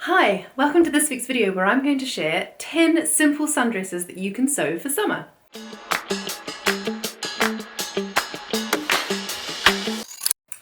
Hi, welcome to this week's video where I'm going to share 10 simple sundresses that you can sew for summer.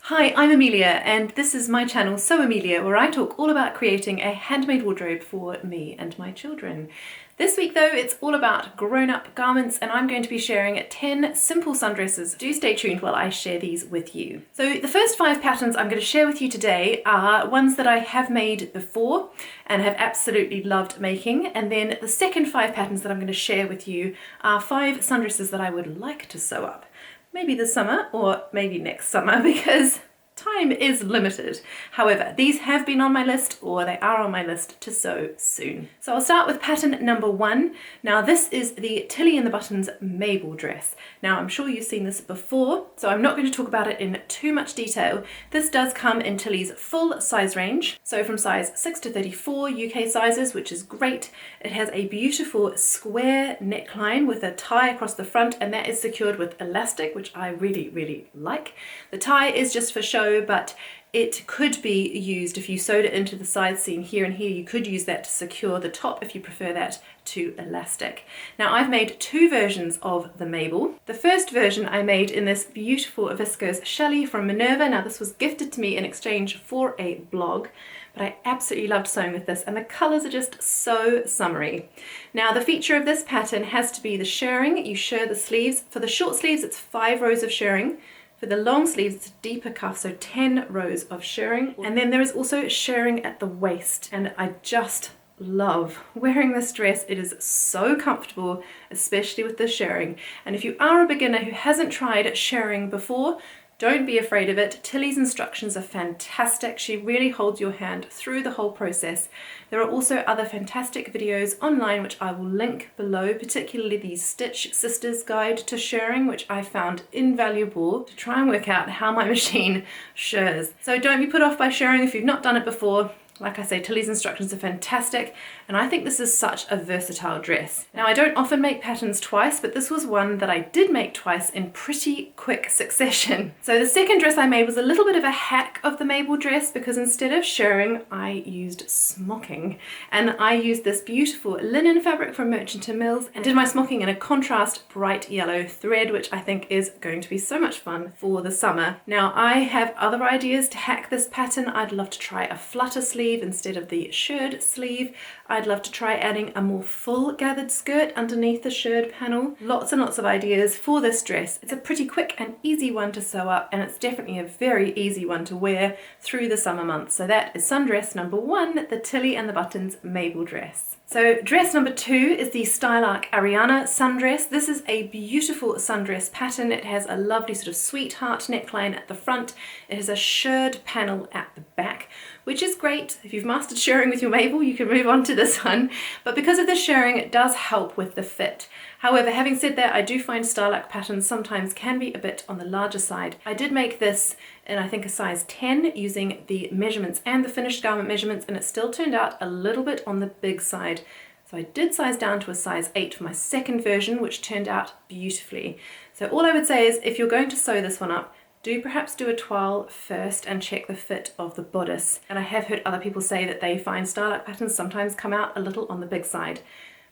Hi, I'm Amelia and this is my channel Sew Amelia, where I talk all about creating a handmade wardrobe for me and my children. This week though, it's all about grown-up garments and I'm going to be sharing 10 simple sundresses. Do stay tuned while I share these with you. So the first 5 patterns I'm going to share with you today are ones that I have made before and have absolutely loved making, and then the second 5 patterns that I'm going to share with you are 5 sundresses that I would like to sew up. Maybe this summer or maybe next summer, because time is limited. However, these have been on my list, or they are on my list to sew soon. So I'll start with pattern number 1. Now this is the Tilly and the Buttons Mabel dress. Now I'm sure you've seen this before, so I'm not going to talk about it in too much detail. This does come in Tilly's full size range, so from size 6 to 34 UK sizes, which is great. It has a beautiful square neckline with a tie across the front, and that is secured with elastic, which I really like. The tie is just for show, but it could be used if you sewed it into the side seam here and here. You could use that to secure the top if you prefer that to elastic. Now I've made 2 versions of the Mabel. The first version I made in this beautiful viscose challis from Minerva. Now this was gifted to me in exchange for a blog, but I absolutely loved sewing with this and the colours are just so summery. Now the feature of this pattern has to be the shirring. You shirr the sleeves. For the short sleeves it's 5 rows of shirring. For the long sleeves, it's a deeper cuff, so 10 rows of shirring. And then there is also shirring at the waist, and I just love wearing this dress. It is so comfortable, especially with the shirring. And if you are a beginner who hasn't tried shirring before, don't be afraid of it. Tilly's instructions are fantastic. She really holds your hand through the whole process. There are also other fantastic videos online which I will link below, particularly the Stitch Sisters Guide to Shirring, which I found invaluable to try and work out how my machine shirrs. So don't be put off by shirring if you've not done it before. Like I say, Tilly's instructions are fantastic, and I think this is such a versatile dress. Now I don't often make patterns twice, but this was one that I did make twice in pretty quick succession. So the second dress I made was a little bit of a hack of the Mabel dress, because instead of shirring, I used smocking. And I used this beautiful linen fabric from Merchant & Mills and did my smocking in a contrast bright yellow thread, which I think is going to be so much fun for the summer. Now I have other ideas to hack this pattern. I'd love to try a flutter sleeve instead of the shirred sleeve. I'd love to try adding a more full gathered skirt underneath the shirred panel. Lots and lots of ideas for this dress. It's a pretty quick and easy one to sew up, and it's definitely a very easy one to wear through the summer months. So that is sundress number 1, the Tilly and the Buttons Mabel dress. So dress number 2 is the Stylark Ariana sundress. This is a beautiful sundress pattern. It has a lovely sort of sweetheart neckline at the front. It has a shirred panel at the back, which is great. If you've mastered shirring with your Mabel, you can move on to this one. But because of the shirring, it does help with the fit. However, having said that, I do find Stylark patterns sometimes can be a bit on the larger side. I did make this in, I think, a size 10 using the measurements and the finished garment measurements, and it still turned out a little bit on the big side. So I did size down to a size 8 for my second version, which turned out beautifully. So all I would say is, if you're going to sew this one up, do perhaps do a toile first and check the fit of the bodice. And I have heard other people say that they find Stylark patterns sometimes come out a little on the big side.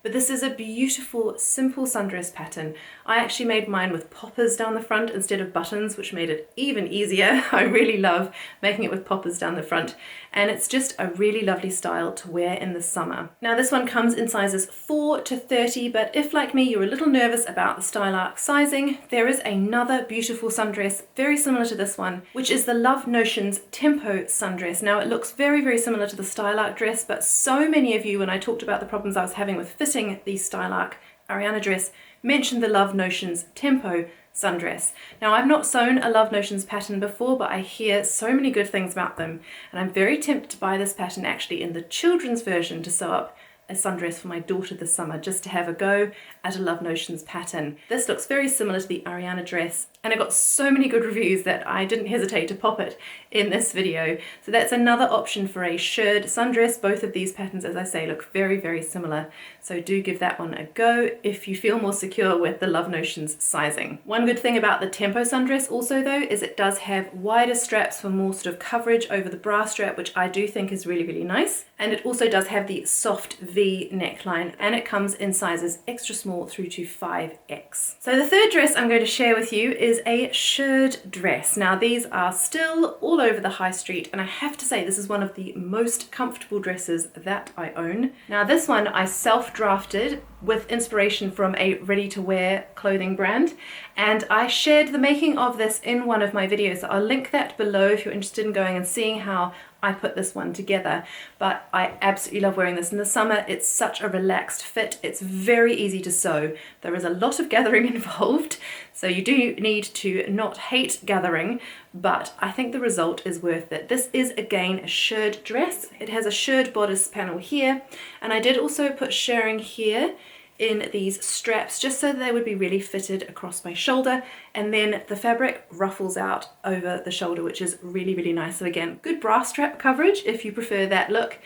But this is a beautiful, simple sundress pattern. I actually made mine with poppers down the front instead of buttons, which made it even easier. I really love making it with poppers down the front. And it's just a really lovely style to wear in the summer. Now this one comes in sizes 4 to 30, but if like me you're a little nervous about the Stylark sizing, there is another beautiful sundress very similar to this one, which is the Love Notions Tempo sundress. Now it looks very similar to the Stylark dress, but so many of you, when I talked about the problems I was having with fitting the Stylark Ariana dress, mentioned the Love Notions Tempo sundress. Now I've not sewn a Love Notions pattern before, but I hear so many good things about them, and I'm very tempted to buy this pattern actually in the children's version to sew up a sundress for my daughter this summer, just to have a go at a Love Notions pattern. This looks very similar to the Ariana dress, and it got so many good reviews that I didn't hesitate to pop it in this video. So that's another option for a shirred sundress. Both of these patterns, as I say, look very, very similar. So do give that one a go if you feel more secure with the Love Notions sizing. One good thing about the Tempo sundress also though is it does have wider straps for more sort of coverage over the bra strap, which I do think is really, really nice. And it also does have the soft V neckline, and it comes in sizes extra small through to 5X. So the third dress I'm going to share with you is a shirred dress. Now these are still all over the high street, and I have to say this is one of the most comfortable dresses that I own. Now this one I self-drafted with inspiration from a ready-to-wear clothing brand, and I shared the making of this in one of my videos, so I'll link that below if you're interested in going and seeing how I put this one together. But I absolutely love wearing this in the summer. It's such a relaxed fit. It's very easy to sew. There is a lot of gathering involved, so you do need to not hate gathering, but I think the result is worth it. This is again a shirred dress. It has a shirred bodice panel here, and I did also put shirring here in these straps just so they would be really fitted across my shoulder, and then the fabric ruffles out over the shoulder, which is really, really nice. So again, good bra strap coverage if you prefer that look,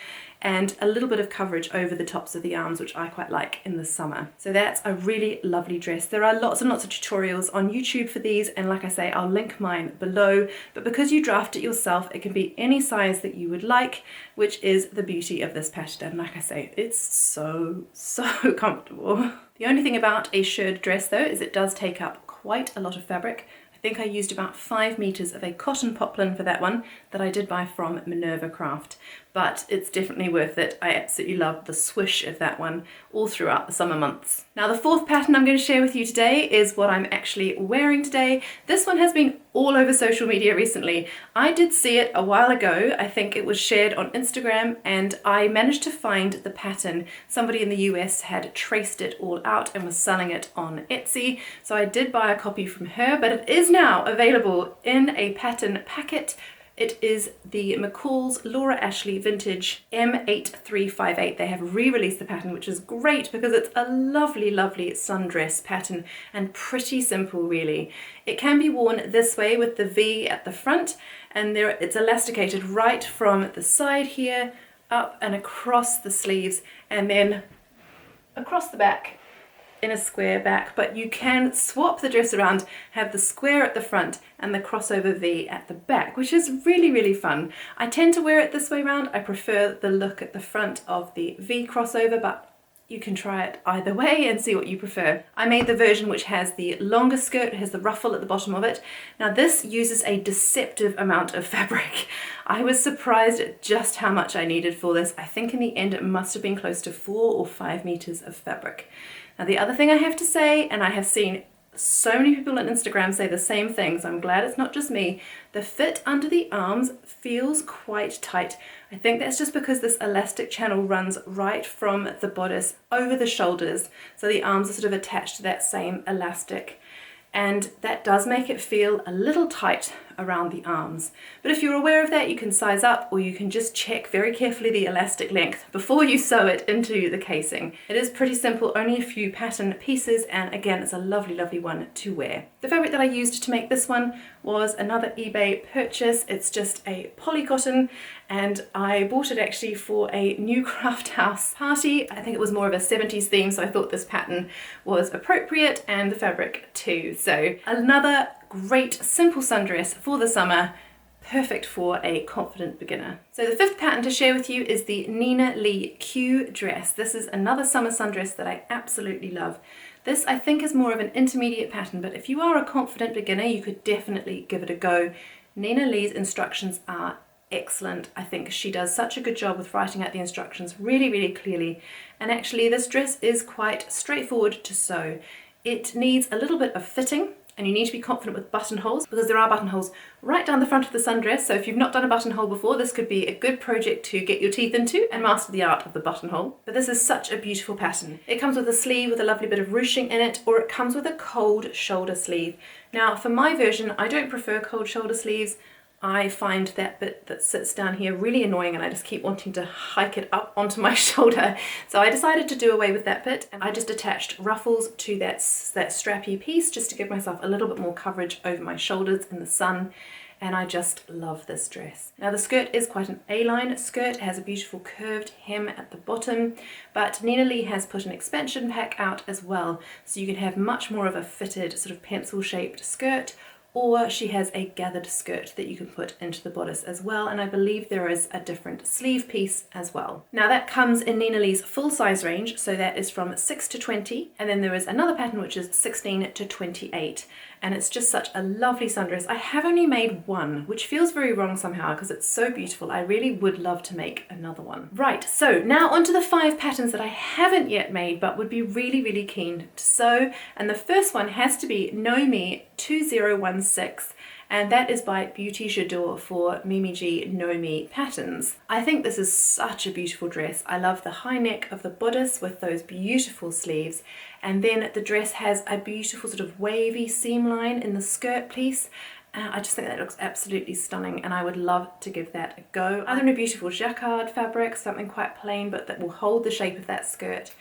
and a little bit of coverage over the tops of the arms, which I quite like in the summer. So that's a really lovely dress. There are lots and lots of tutorials on YouTube for these, and like I say, I'll link mine below, but because you draft it yourself, it can be any size that you would like, which is the beauty of this pattern. And like I say, it's so comfortable. The only thing about a shirred dress though is it does take up quite a lot of fabric. I think I used about 5 meters of a cotton poplin for that one that I did buy from Minerva Craft, but it's definitely worth it. I absolutely love the swish of that one all throughout the summer months. Now the fourth pattern I'm going to share with you today is what I'm actually wearing today. This one has been all over social media recently. I did see it a while ago. I think it was shared on Instagram, and I managed to find the pattern. Somebody in the US had traced it all out and was selling it on Etsy, so I did buy a copy from her, but it is now available in a pattern packet. It is the McCalls Laura Ashley Vintage M8358. They have re-released the pattern, which is great because it's a lovely, lovely sundress pattern and pretty simple really. It can be worn this way with the V at the front, and it's elasticated right from the side here, up and across the sleeves, and then across the back in a square back, but you can swap the dress around, have the square at the front and the crossover V at the back, which is really, really fun. I tend to wear it this way around. I prefer the look at the front of the V crossover, but you can try it either way and see what you prefer. I made the version which has the longer skirt, it has the ruffle at the bottom of it. Now this uses a deceptive amount of fabric. I was surprised at just how much I needed for this. I think in the end it must have been close to 4 or 5 meters of fabric. Now the other thing I have to say, and I have seen so many people on Instagram say the same thing, so I'm glad it's not just me, the fit under the arms feels quite tight. I think that's just because this elastic channel runs right from the bodice over the shoulders, so the arms are sort of attached to that same elastic, and that does make it feel a little tight around the arms. But if you're aware of that, you can size up, or you can just check very carefully the elastic length before you sew it into the casing. It is pretty simple, only a few pattern pieces, and again, it's a lovely, lovely one to wear. The fabric that I used to make this one was another eBay purchase. It's just a poly cotton, and I bought it actually for a new craft house party. I think it was more of a 70s theme, so I thought this pattern was appropriate, and the fabric too. So another great simple sundress for the summer, perfect for a confident beginner. So the fifth pattern to share with you is the Nina Lee Q dress. This is another summer sundress that I absolutely love. This I think is more of an intermediate pattern, but if you are a confident beginner, you could definitely give it a go. Nina Lee's instructions are excellent. I think she does such a good job with writing out the instructions really, really clearly. And actually this dress is quite straightforward to sew. It needs a little bit of fitting, and you need to be confident with buttonholes, because there are buttonholes right down the front of the sundress. So if you've not done a buttonhole before, this could be a good project to get your teeth into and master the art of the buttonhole. But this is such a beautiful pattern. It comes with a sleeve with a lovely bit of ruching in it, or it comes with a cold shoulder sleeve. Now for my version, I don't prefer cold shoulder sleeves. I find that bit that sits down here really annoying, and I just keep wanting to hike it up onto my shoulder. So I decided to do away with that bit, and I just attached ruffles to that strappy piece just to give myself a little bit more coverage over my shoulders in the sun. And I just love this dress. Now the skirt is quite an A-line skirt. It has a beautiful curved hem at the bottom, but Nina Lee has put an expansion pack out as well, so you can have much more of a fitted sort of pencil shaped skirt, or she has a gathered skirt that you can put into the bodice as well, and I believe there is a different sleeve piece as well. Now that comes in Nina Lee's full size range, so that is from 6 to 20, and then there is another pattern which is 16 to 28, and it's just such a lovely sundress. I have only made one, which feels very wrong somehow because it's so beautiful. I really would love to make another one. Right, so now onto the 5 patterns that I haven't yet made but would be really, really keen to sew, and the first one has to be Know Me 2016, and that is by Beaute J'adore for Mimi G Know Me patterns. I think this is such a beautiful dress. I love the high neck of the bodice with those beautiful sleeves, and then the dress has a beautiful sort of wavy seam line in the skirt piece. I just think that looks absolutely stunning, and I would love to give that a go. Either in a beautiful jacquard fabric, something quite plain but that will hold the shape of that skirt,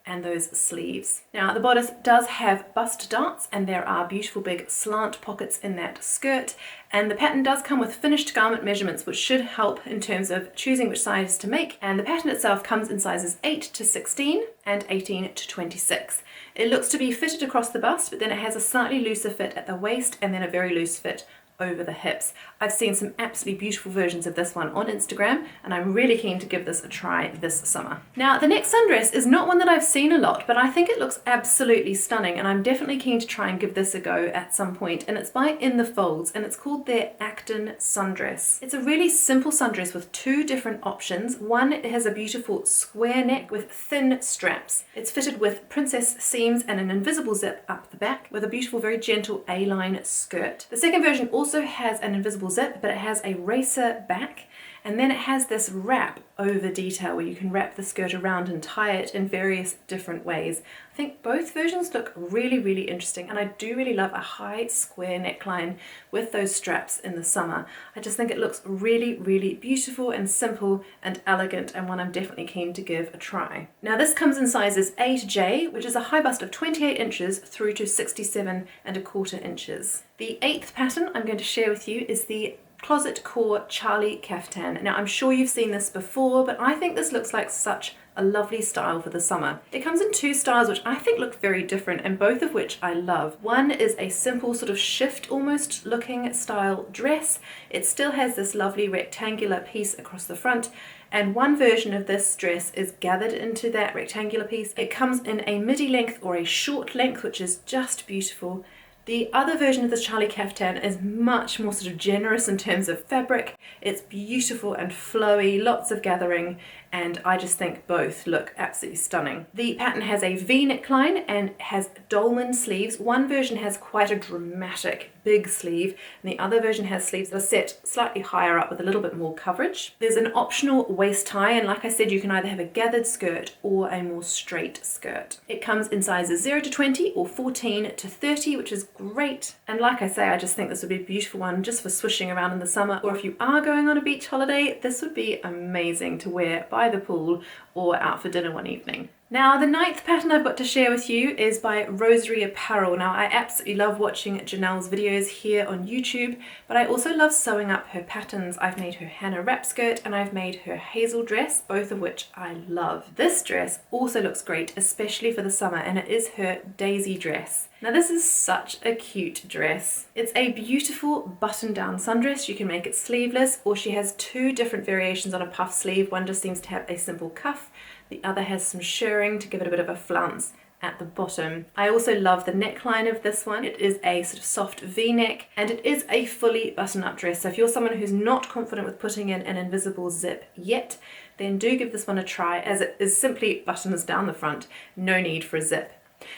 and those sleeves. Now the bodice does have bust darts, and there are beautiful big slant pockets in that skirt, and the pattern does come with finished garment measurements, which should help in terms of choosing which size to make, and the pattern itself comes in sizes 8 to 16 and 18 to 26. It looks to be fitted across the bust, but then it has a slightly looser fit at the waist and then a very loose fit over the hips. I've seen some absolutely beautiful versions of this one on Instagram, and I'm really keen to give this a try this summer. Now the next sundress is not one that I've seen a lot, but I think it looks absolutely stunning, and I'm definitely keen to try and give this a go at some point, and it's by In the Folds, and it's called their Acton sundress. It's a really simple sundress with 2 different options. One, it has a beautiful square neck with thin straps. It's fitted with princess seams and an invisible zip up the back with a beautiful, very gentle A-line skirt. The second version also has an invisible zip, but it has a racer back, and then it has this wrap over detail where you can wrap the skirt around and tie it in various different ways. I think both versions look really, really interesting, and I do really love a high square neckline with those straps in the summer. I just think it looks really, really beautiful and simple and elegant, and one I'm definitely keen to give a try. Now this comes in sizes A to J, which is a high bust of 28 inches through to 67¼ inches. The 8th pattern I'm going to share with you is the Closet Core Charlie Caftan. Now I'm sure you've seen this before, but I think this looks like such a lovely style for the summer. It comes in 2 styles which I think look very different, and both of which I love. One is a simple sort of shift almost looking style dress. It still has this lovely rectangular piece across the front, and one version of this dress is gathered into that rectangular piece. It comes in a midi length or a short length, which is just beautiful. The other version of this Charlie Caftan is much more sort of generous in terms of fabric. It's beautiful and flowy, lots of gathering, and I just think both look absolutely stunning. The pattern has a V neckline and has dolman sleeves. One version has quite a dramatic big sleeve, and the other version has sleeves that are set slightly higher up with a little bit more coverage. There's an optional waist tie, and like I said, you can either have a gathered skirt or a more straight skirt. It comes in sizes 0 to 20 or 14 to 30, which is great. And like I say, I just think this would be a beautiful one just for swishing around in the summer, or if you are going on a beach holiday, this would be amazing to wear by the pool or out for dinner one evening. Now the 9th pattern I've got to share with you is by Rosery Apparel. Now I absolutely love watching Janelle's videos here on YouTube, but I also love sewing up her patterns. I've made her Hannah wrap skirt and I've made her hazel dress, both of which I love. This dress also looks great, especially for the summer, and it is her daisy dress. Now this is such a cute dress. It's a beautiful button-down sundress. You can make it sleeveless, or she has 2 different variations on a puff sleeve. One just seems to have a simple cuff. The other has some shirring to give it a bit of a flounce at the bottom. I also love the neckline of this one. It is a sort of soft V-neck, and it is a fully button-up dress. So if you're someone who's not confident with putting in an invisible zip yet, then do give this one a try, as it is simply buttons down the front, no need for a zip.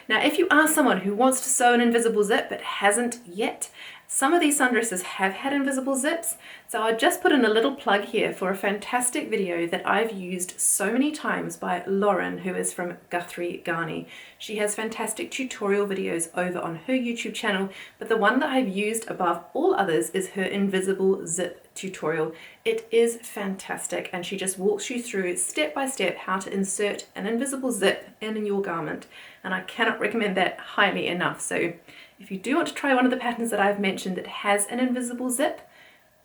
Now if you are someone who wants to sew an invisible zip but hasn't yet, some of these sundresses have had invisible zips, so I'll just put in a little plug here for a fantastic video that I've used so many times by Lauren, who is from Guthrie Garni. She has fantastic tutorial videos over on her YouTube channel, but the one that I've used above all others is her invisible zip tutorial. It is fantastic, and she just walks you through step by step how to insert an invisible zip in your garment, and I cannot recommend that highly enough. So if you do want to try one of the patterns that I've mentioned that has an invisible zip,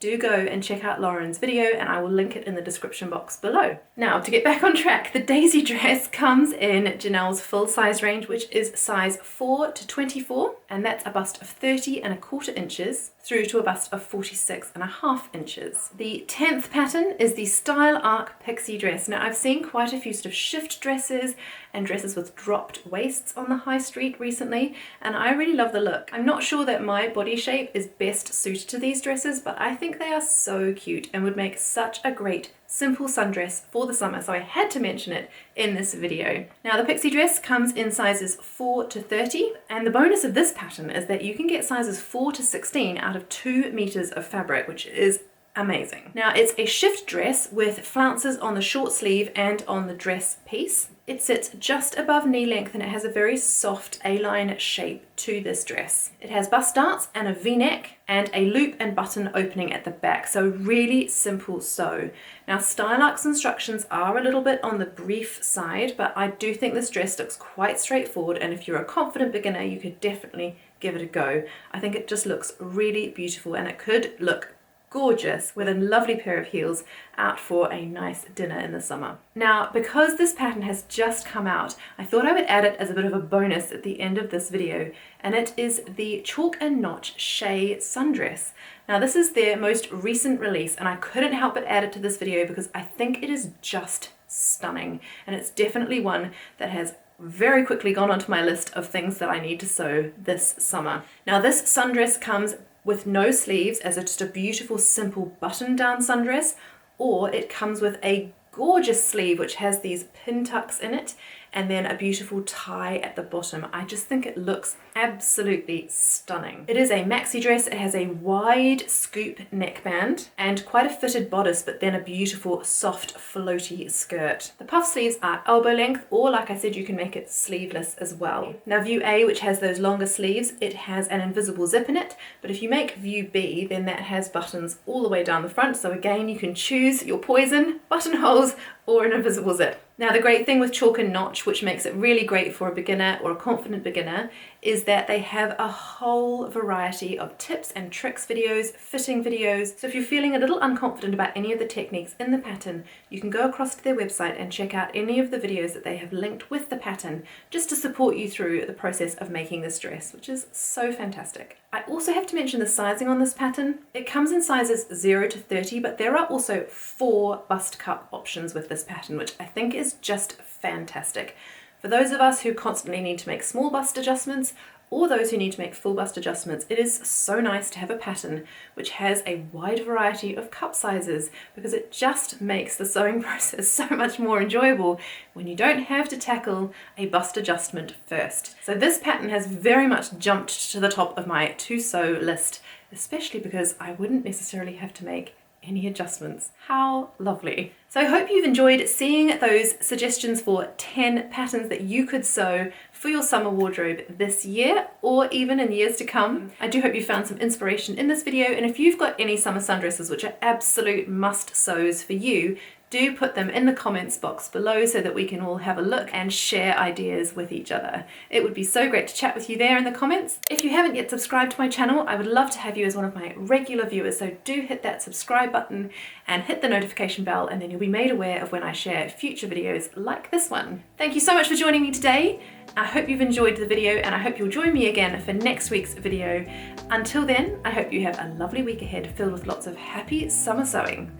do go and check out Lauren's video, and I will link it in the description box below. Now, to get back on track, the daisy dress comes in Janelle's full size range, which is size 4 to 24, and that's a bust of 30¼ inches through to a bust of 46½ inches. The 10th pattern is the Style Arc Pixie dress. Now, I've seen quite a few sort of shift dresses and dresses with dropped waists on the high street recently, and I really love the look. I'm not sure that my body shape is best suited to these dresses, but I think they are so cute and would make such a great simple sundress for the summer, so I had to mention it in this video. Now, the Pixie dress comes in sizes 4 to 30, and the bonus of this pattern is that you can get sizes 4 to 16 out of 2 meters of fabric, which is amazing. Now, it's a shift dress with flounces on the short sleeve and on the dress piece. It sits just above knee length, and it has a very soft A-line shape to this dress. It has bust darts and a V-neck and a loop and button opening at the back, so really simple sew. Now, Style Arc's instructions are a little bit on the brief side, but I do think this dress looks quite straightforward, and if you're a confident beginner, you could definitely give it a go. I think it just looks really beautiful, and it could look gorgeous with a lovely pair of heels out for a nice dinner in the summer. Now, because this pattern has just come out, I thought I would add it as a bit of a bonus at the end of this video, and it is the Chalk and Notch Shay Sundress. Now, this is their most recent release, and I couldn't help but add it to this video because I think it is just stunning, and it's definitely one that has very quickly gone onto my list of things that I need to sew this summer. Now, this sundress comes with no sleeves as it's just a beautiful simple button down sundress, or it comes with a gorgeous sleeve which has these pin tucks in it and then a beautiful tie at the bottom. I just think it looks absolutely stunning. It is a maxi dress. It has a wide scoop neckband and quite a fitted bodice, but then a beautiful soft floaty skirt. The puff sleeves are elbow length, or like I said, you can make it sleeveless as well. Now, view A, which has those longer sleeves, it has an invisible zip in it, but if you make view B, then that has buttons all the way down the front, so again, you can choose your poison, buttonholes, or an invisible zip. Now, the great thing with Chalk and Notch, which makes it really great for a beginner or a confident beginner, is that they have a whole variety of tips and tricks videos, fitting videos. So if you're feeling a little unconfident about any of the techniques in the pattern, you can go across to their website and check out any of the videos that they have linked with the pattern just to support you through the process of making this dress, which is so fantastic. I also have to mention the sizing on this pattern. It comes in sizes 0 to 30, but there are also 4 bust cup options with this pattern, which I think is just fantastic. For those of us who constantly need to make small bust adjustments, or those who need to make full bust adjustments, it is so nice to have a pattern which has a wide variety of cup sizes, because it just makes the sewing process so much more enjoyable when you don't have to tackle a bust adjustment first. So this pattern has very much jumped to the top of my to sew list, especially because I wouldn't necessarily have to make any adjustments. How lovely. So I hope you've enjoyed seeing those suggestions for 10 patterns that you could sew for your summer wardrobe this year or even in years to come. I do hope you found some inspiration in this video, and if you've got any summer sundresses which are absolute must sews for you, do put them in the comments box below so that we can all have a look and share ideas with each other. It would be so great to chat with you there in the comments. If you haven't yet subscribed to my channel, I would love to have you as one of my regular viewers, so do hit that subscribe button and hit the notification bell, and then you'll be made aware of when I share future videos like this one. Thank you so much for joining me today. I hope you've enjoyed the video, and I hope you'll join me again for next week's video. Until then, I hope you have a lovely week ahead filled with lots of happy summer sewing.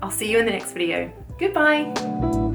I'll see you in the next video. Goodbye!